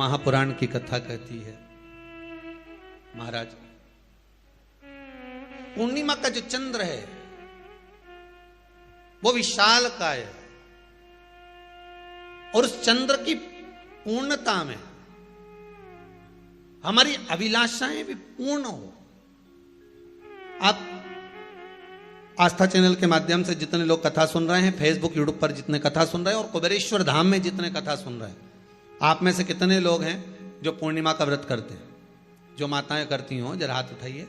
महापुराण की कथा कहती है, महाराज पूर्णिमा का जो चंद्र है वो विशाल काय है और उस चंद्र की पूर्णता में हमारी अभिलाषाएं भी पूर्ण हो। आप आस्था चैनल के माध्यम से जितने लोग कथा सुन रहे हैं, फेसबुक यूट्यूब पर जितने कथा सुन रहे हैं और कुबेरेश्वर धाम में जितने कथा सुन रहे हैं, आप में से कितने लोग हैं जो पूर्णिमा का व्रत करते हैं? जो माताएं करती हो जरा हाथ उठाइए।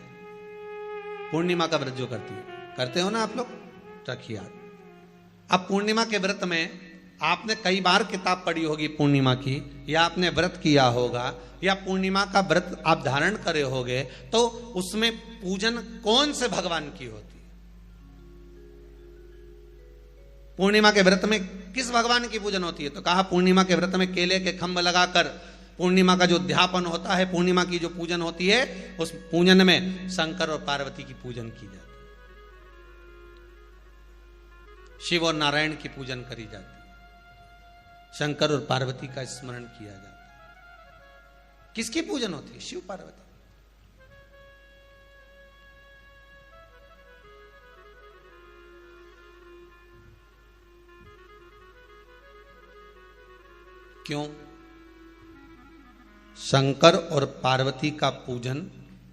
पूर्णिमा का व्रत जो करती है, करते हो ना आप लोग? रखिए हाथ। अब पूर्णिमा के व्रत में आपने कई बार किताब पढ़ी होगी पूर्णिमा की, या आपने व्रत किया होगा, या पूर्णिमा का व्रत आप धारण करे होगे, तो उसमें पूजन कौन से भगवान की होती है? पूर्णिमा के व्रत में किस भगवान की पूजन होती है? तो कहा पूर्णिमा के व्रत में केले के खंभ लगाकर पूर्णिमा का जो अध्यापन होता है, पूर्णिमा की जो पूजन होती है, उस पूजन में शंकर और पार्वती की पूजन की जाती है, शिव और नारायण की पूजन करी जाती है, शंकर और पार्वती का स्मरण किया जाता है। किसकी पूजन होती है? शिव पार्वती। क्यों शंकर और पार्वती का पूजन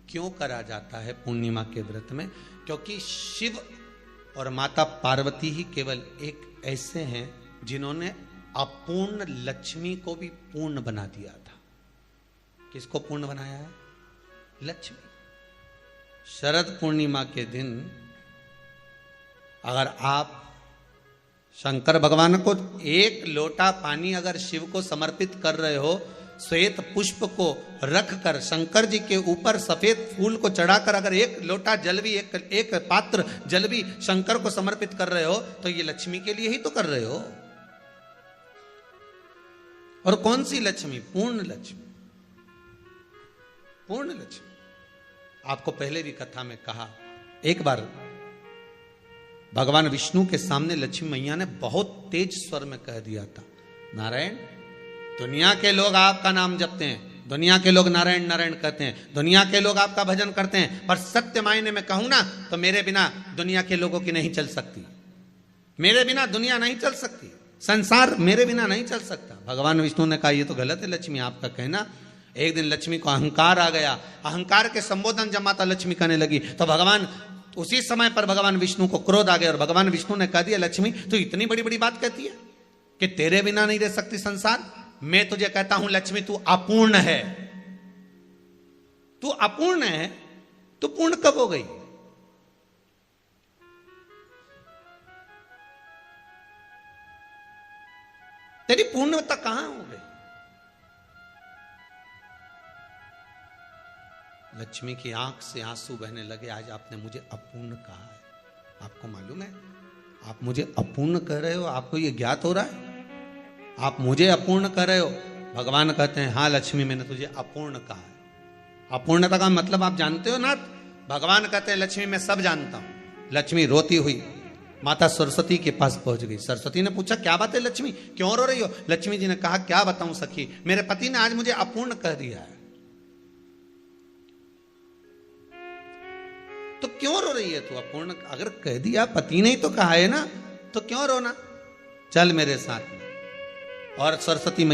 क्यों करा जाता है पूर्णिमा के व्रत में? क्योंकि शिव और माता पार्वती ही केवल एक ऐसे हैं जिन्होंने अपूर्ण लक्ष्मी को भी पूर्ण बना दिया था। किसको पूर्ण बनाया है? लक्ष्मी। शरद पूर्णिमा के दिन अगर आप शंकर भगवान को एक लोटा पानी अगर शिव को समर्पित कर रहे हो, श्वेत पुष्प को रख कर शंकर जी के ऊपर सफेद फूल को चढ़ाकर अगर एक लोटा जल भी, एक पात्र जल भी शंकर को समर्पित कर रहे हो, तो ये लक्ष्मी के लिए ही तो कर रहे हो। और कौन सी लक्ष्मी? पूर्ण लक्ष्मी। पूर्ण लक्ष्मी। आपको पहले भी कथा में कहा, एक बार भगवान विष्णु के सामने लक्ष्मी मैया ने बहुत तेज स्वर में कह दिया था, नारायण, दुनिया के लोग आपका नाम जपते हैं, दुनिया के लोग नारायण नारायण कहते हैं, दुनिया के लोग आपका भजन करते हैं, पर सत्य मायने में कहूं ना तो मेरे बिना दुनिया के लोगों की नहीं चल सकती, मेरे बिना दुनिया नहीं चल सकती, संसार मेरे बिना नहीं चल सकता। भगवान विष्णु ने कहा, ये तो गलत है लक्ष्मी आपका कहना। एक दिन लक्ष्मी को अहंकार आ गया, अहंकार के संबोधन जब माता लक्ष्मी करने लगी तो भगवान उसी समय पर भगवान विष्णु को क्रोध आ गया और भगवान विष्णु ने कह दिया, लक्ष्मी तू इतनी बड़ी बड़ी बात कहती है कि तेरे बिना नहीं रह सकती संसार। मैं तुझे कहता हूं लक्ष्मी, तू अपूर्ण है, तू अपूर्ण है, तू पूर्ण कब हो गई? तेरी पूर्णता कहां हो गई? लक्ष्मी की आंख से आंसू बहने लगे। आज आपने मुझे अपूर्ण कहा है, आपको मालूम है आप मुझे अपूर्ण कह रहे हो? आपको ये ज्ञात हो रहा है आप मुझे अपूर्ण कह रहे हो? भगवान कहते हैं, हाँ लक्ष्मी, मैंने तुझे अपूर्ण कहा है। अपूर्णता का मतलब आप जानते हो ना? भगवान कहते हैं, लक्ष्मी मैं सब जानता हूं। लक्ष्मी रोती हुई माता सरस्वती के पास पहुंच गई। सरस्वती ने पूछा, क्या बात है लक्ष्मी, क्यों रो रही हो? लक्ष्मी जी ने कहा, क्या बताऊं सखी, मेरे पति ने आज मुझे अपूर्ण कह दिया है। तो क्यों रो रही है तू? अपूर्ण अगर कह दिया, पति ने ही तो कहा है ना, तो क्यों रोना? चल मेरे साथ में। और सरस्वती